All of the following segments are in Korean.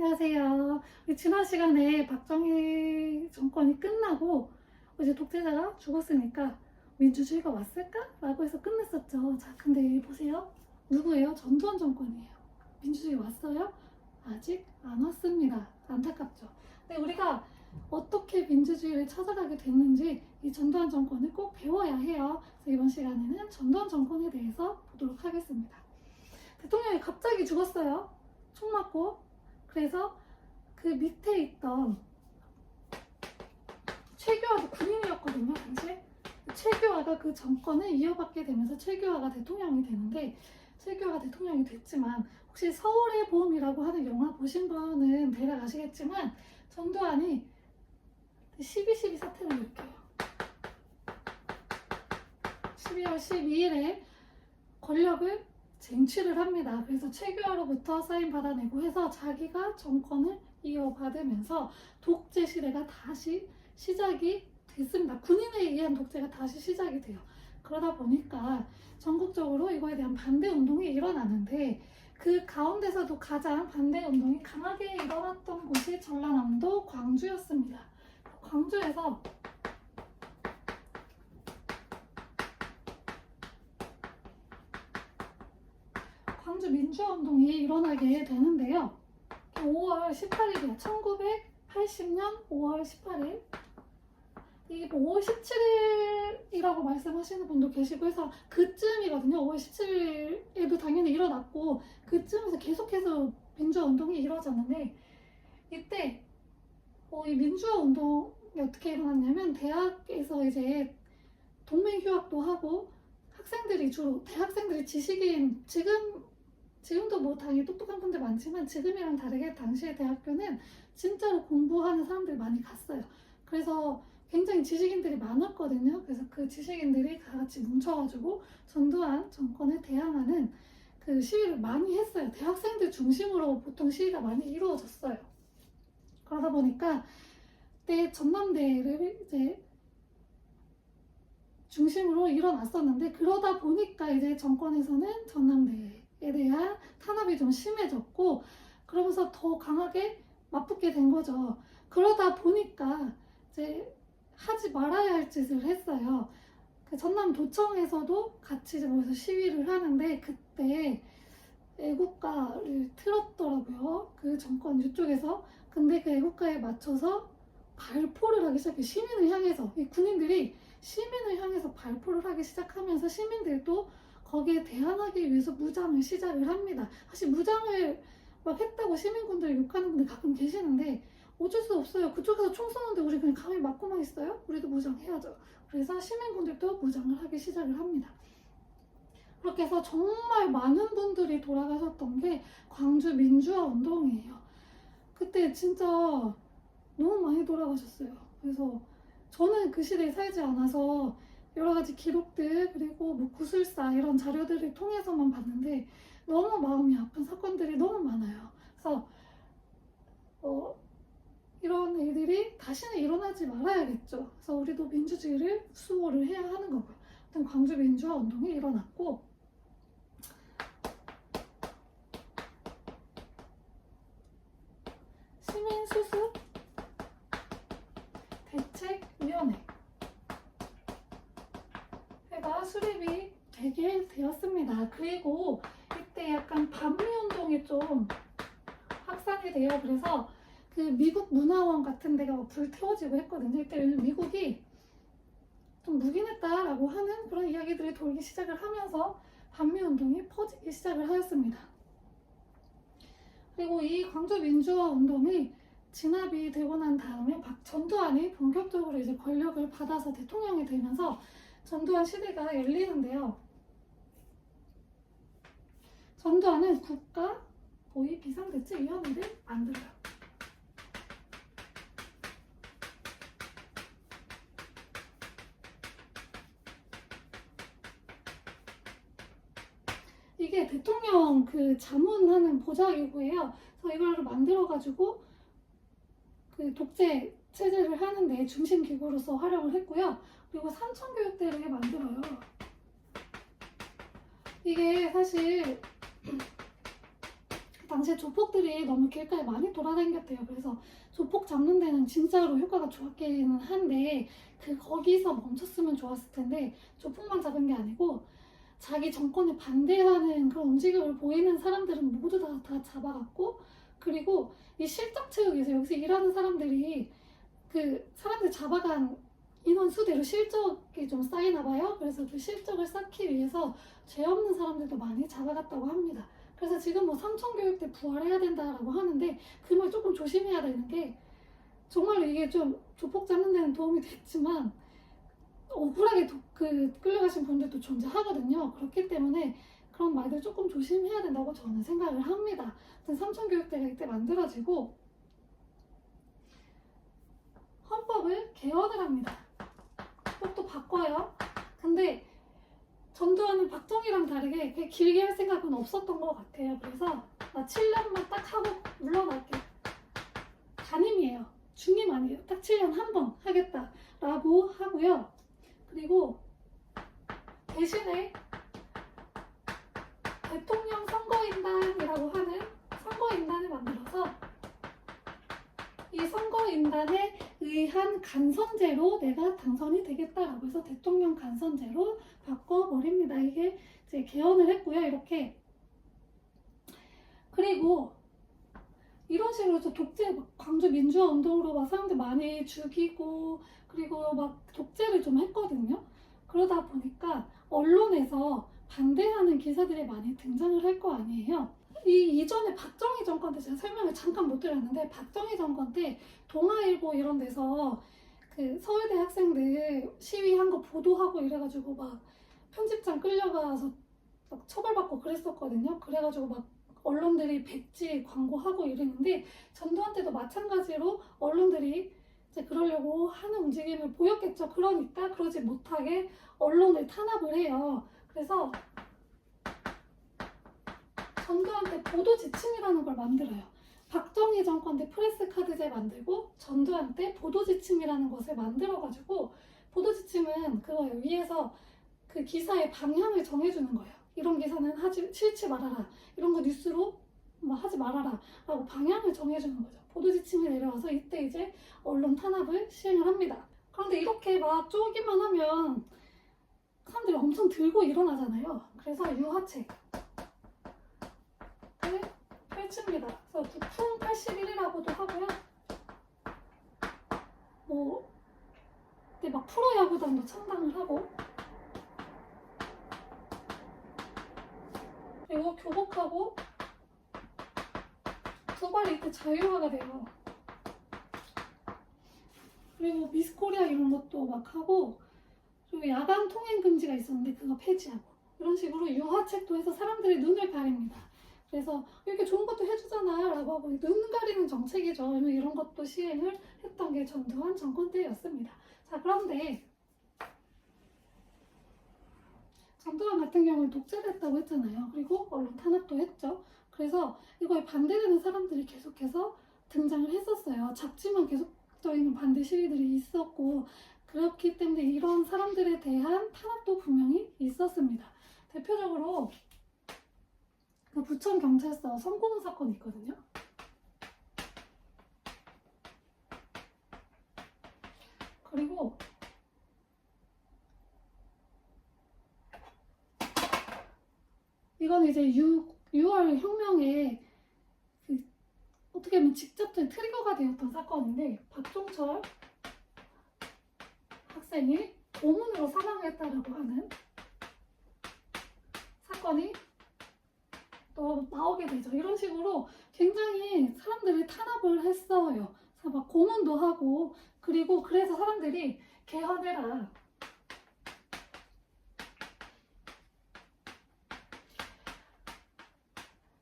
안녕하세요. 지난 시간에 박정희 정권이 끝나고 이제 독재자가 죽었으니까 민주주의가 왔을까? 라고 해서 끝냈었죠. 자, 근데 보세요. 누구예요? 전두환 정권이에요. 민주주의 왔어요? 아직 안 왔습니다. 안타깝죠. 근데 우리가 어떻게 민주주의를 찾아가게 됐는지 이 전두환 정권을 꼭 배워야 해요. 그래서 이번 시간에는 전두환 정권에 대해서 보도록 하겠습니다. 대통령이 갑자기 죽었어요. 총 맞고. 그래서 그 밑에 있던 최규하도 군인이었거든요, 당시. 최규하가 그 정권을 이어받게 되면서 최규하가 대통령이 되는데, 최규하가 대통령이 됐지만 혹시 서울의 봄이라고 하는 영화 보신 분은 대략 아시겠지만 전두환이 12.12 사태를 일으켜요. 12월 12일에 권력을 쟁취를 합니다. 그래서 최규하로부터 사인 받아내고 해서 자기가 정권을 이어받으면서 독재 시대가 다시 시작이 됐습니다. 군인에 의한 독재가 다시 시작이 돼요. 그러다 보니까 전국적으로 이거에 대한 반대 운동이 일어나는데 그 가운데서도 가장 반대 운동이 강하게 일어났던 곳이 전라남도 광주였습니다. 광주에서 광주 민주화운동이 일어나게 되는데요. 5월 18일이요. 1980년 5월 18일. 이게 5월 17일이라고 말씀하시는 분도 계시고 해서 그쯤이거든요. 5월 17일에도 당연히 일어났고 그쯤에서 계속해서 민주화운동이 이루어졌는데 이때 이 민주화운동이 어떻게 일어났냐면 대학에서 이제 동맹휴학도 하고 학생들이 주로 대학생들이 지식인 지금도 뭐 당연히 똑똑한 분들 많지만 지금이랑 다르게 당시의 대학교는 진짜로 공부하는 사람들이 많이 갔어요. 그래서 굉장히 지식인들이 많았거든요. 그래서 그 지식인들이 다 같이 뭉쳐가지고 전두환 정권에 대항하는 그 시위를 많이 했어요. 대학생들 중심으로 보통 시위가 많이 이루어졌어요. 그러다 보니까 그때 전남대를 이제 중심으로 일어났었는데 그러다 보니까 이제 정권에서는 전남대에 대한 탄압이 좀 심해졌고 그러면서 더 강하게 맞붙게 된 거죠. 그러다 보니까 이제 하지 말아야 할 짓을 했어요. 그 전남도청에서도 같이 이제 모여서 시위를 하는데 그때 애국가를 틀었더라고요. 그 정권 이쪽에서. 근데 그 애국가에 맞춰서 발포를 하기 시작해요. 시민을 향해서. 이 군인들이 시민을 향해서 발포를 하기 시작하면서 시민들도 거기에 대항하기 위해서 무장을 시작을 합니다. 사실 무장을 막 했다고 시민군들 욕하는 분들 가끔 계시는데 어쩔 수 없어요. 그쪽에서 총 쏘는데 우리 그냥 가만히 맞고만 있어요? 우리도 무장해야죠. 그래서 시민군들도 무장을 하기 시작을 합니다. 그렇게 해서 정말 많은 분들이 돌아가셨던 게 광주 민주화 운동이에요. 그때 진짜 너무 많이 돌아가셨어요. 그래서 저는 그 시대에 살지 않아서 여러 가지 기록들 그리고 뭐 구술사 이런 자료들을 통해서만 봤는데 너무 마음이 아픈 사건들이 너무 많아요. 그래서 이런 일들이 다시는 일어나지 말아야겠죠. 그래서 우리도 민주주의를 수호를 해야 하는 거고요. 일단 광주 민주화 운동이 일어났고 시민수습 대책위원회가 수립이 되게 되었습니다. 그리고 이때 약간 반미운동이 좀 확산이 돼요. 그래서 그 미국 문화원 같은 데가 불태워지고 했거든요. 이때 미국이 좀 묵인했다라고 하는 그런 이야기들이 돌기 시작을 하면서 반미운동이 퍼지기 시작을 하였습니다. 그리고 이 광주 민주화 운동이 진압이 되고 난 다음에 전두환이 본격적으로 이제 권력을 받아서 대통령이 되면서 전두환 시대가 열리는데요. 전두환은 국가 고위 비상대책위원회를 만들어요. 이게 대통령 그 자문하는 보좌기구예요. 그래서 이걸 만들어가지고 그 독재 체제를 하는데 중심 기구로서 활용을 했고요. 그리고 삼천교육대를 만들어요. 이게 사실 당시에 조폭들이 너무 길가에 많이 돌아다녔대요. 그래서 조폭 잡는 데는 진짜로 효과가 좋았기는 한데 거기서 멈췄으면 좋았을 텐데 조폭만 잡은 게 아니고 자기 정권에 반대하는 그런 움직임을 보이는 사람들은 모두 다 잡아갔고, 그리고 이 실적 채우기에서 여기서 일하는 사람들이 그 사람들 잡아간 인원 수대로 실적이 좀 쌓이나 봐요. 그래서 그 실적을 쌓기 위해서 죄 없는 사람들도 많이 잡아갔다고 합니다. 그래서 지금 뭐 삼천교육대 부활해야 된다라고 하는데 그 말 조금 조심해야 되는 게, 정말 이게 좀 조폭 잡는 데는 도움이 됐지만 억울하게 끌려가신 분들도 존재하거든요. 그렇기 때문에 그런 말들 조금 조심해야 된다고 저는 생각을 합니다. 삼천교육대가 이때 만들어지고 헌법을 개헌을 합니다. 헌법도 바꿔요. 근데 전두환은 박정희랑 다르게 그렇게 길게 할 생각은 없었던 것 같아요. 그래서 나 7년만 딱 하고 물러날게. 단임이에요. 중임 아니에요. 딱 7년 한 번 하겠다라고 하고요. 그리고 대신에 대통령 선거인단이라고 하는 선거인단을 만들어서 이 선거인단에 의한 간선제로 내가 당선이 되겠다라고 해서 대통령 간선제로 바꿔버립니다. 이게 이제 개헌을 했고요. 이렇게. 그리고 이런 식으로 독재, 광주 민주화 운동으로 막 사람들 많이 죽이고 그리고 막 독재를 좀 했거든요. 그러다 보니까 언론에서 반대하는 기사들이 많이 등장을 할 거 아니에요. 이 이전에 박정희 정권 때 제가 설명을 잠깐 못 드렸는데, 박정희 정권 때 동아일보 이런 데서 그 서울대 학생들 시위한 거 보도하고 이래가지고 막 편집장 끌려가서 막 처벌받고 그랬었거든요. 그래가지고 막 언론들이 백지 광고하고 이랬는데 전두환 때도 마찬가지로 언론들이 이제 그러려고 하는 움직임을 보였겠죠. 그러니까 그러지 못하게 언론을 탄압을 해요. 그래서 전두환 때 보도 지침이라는 걸 만들어요. 박정희 정권 때 프레스 카드제 만들고 전두환 때 보도 지침이라는 것을 만들어가지고, 보도 지침은 그거예요. 위에서 그 기사의 방향을 정해주는 거예요. 이런 기사는 실지 말아라. 이런 거 뉴스로 뭐 하지 말아라. 라고 방향을 정해주는 거죠. 보도 지침이 내려와서 이때 이제 언론 탄압을 시행을 합니다. 그런데 이렇게 막 쪼기만 하면 사람들이 엄청 들고 일어나잖아요. 그래서 유화책을 펼칩니다. 그래서 북풍 81이라고도 하고요. 뭐 그때 막 프로야구단도 창당을 하고, 그리고 교복하고 두발이 이때 자유화가 돼요. 그리고 미스코리아 이런 것도 막 하고, 그리고 야간 통행 금지가 있었는데 그거 폐지하고, 이런 식으로 유화책도 해서 사람들이 눈을 가립니다. 그래서 이렇게 좋은 것도 해주잖아 라고 하고 눈 가리는 정책이죠. 이런 것도 시행을 했던 게 전두환 정권 때였습니다. 자, 그런데 전두환 같은 경우는 독재를 했다고 했잖아요. 그리고 언론 탄압도 했죠. 그래서 이거에 반대되는 사람들이 계속해서 등장을 했었어요. 작지만 계속적인 반대 시위들이 있었고, 그렇기 때문에 이런 사람들에 대한 탄압도 분명히 있었습니다. 대표적으로 그 부천경찰서 성고문 사건이 있거든요. 그리고 이건 이제 6월 혁명에 어떻게 보면 직접적인 트리거가 되었던 사건인데, 박종철 학생이 고문으로 사망했다라고 하는 사건이 또 나오게 되죠. 이런 식으로 굉장히 사람들이 탄압을 했어요. 그래서 막 고문도 하고, 그리고 그래서 사람들이 개헌해라.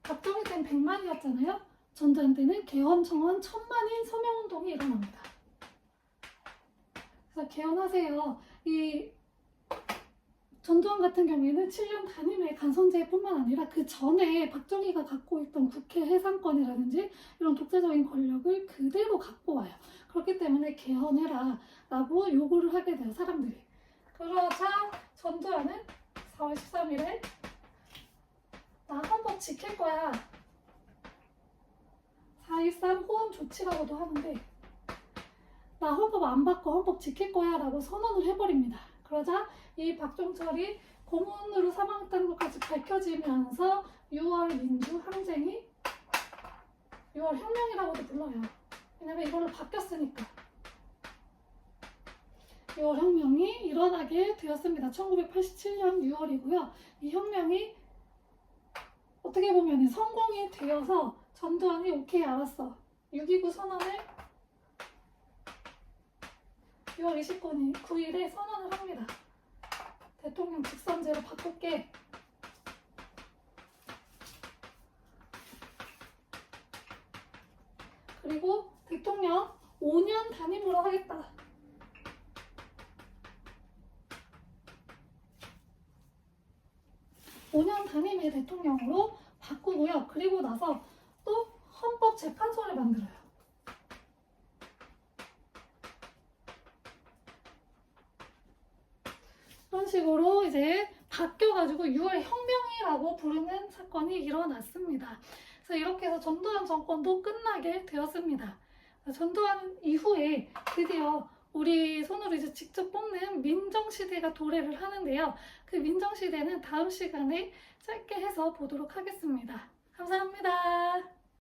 박정희 때는 100만이었잖아요. 전두환 때는 개헌 청원 1000만인 서명운동이 일어납니다. 그래서 개헌하세요. 이 전두환 같은 경우에는 7년 단임의 간선제뿐만 아니라 그 전에 박정희가 갖고 있던 국회 해산권이라든지 이런 독재적인 권력을 그대로 갖고 와요. 그렇기 때문에 개헌해라 라고 요구를 하게 돼요, 사람들이. 그러자 전두환은 4월 13일에 나 헌법 지킬 거야 4.13 호헌 조치라고도 하는데 나 헌법 안 바꿔 헌법 지킬 거야 라고 선언을 해버립니다. 그러자 이 박종철이 고문으로 사망했다는 것까지 밝혀지면서 6월 민주 항쟁이 6월 혁명이라고도 불러요. 왜냐면 이걸로 바뀌었으니까. 6월 혁명이 일어나게 되었습니다. 1987년 6월이고요. 이 혁명이 어떻게 보면 성공이 되어서 전두환이 오케이 알았어. 6.29 선언을 6월 29일에 선언을 합니다. 대통령 직선제로 바꿀게. 그리고 대통령 5년 단임으로 하겠다. 5년 단임의 대통령으로 바꾸고요. 그리고 나서 또 헌법재판소를 만들어요. 이런 식으로 이제 바뀌어가지고 6월 혁명이라고 부르는 사건이 일어났습니다. 그래서 이렇게 해서 전두환 정권도 끝나게 되었습니다. 전두환 이후에 드디어 우리 손으로 이제 직접 뽑는 민정시대가 도래를 하는데요. 그 민정시대는 다음 시간에 짧게 해서 보도록 하겠습니다. 감사합니다.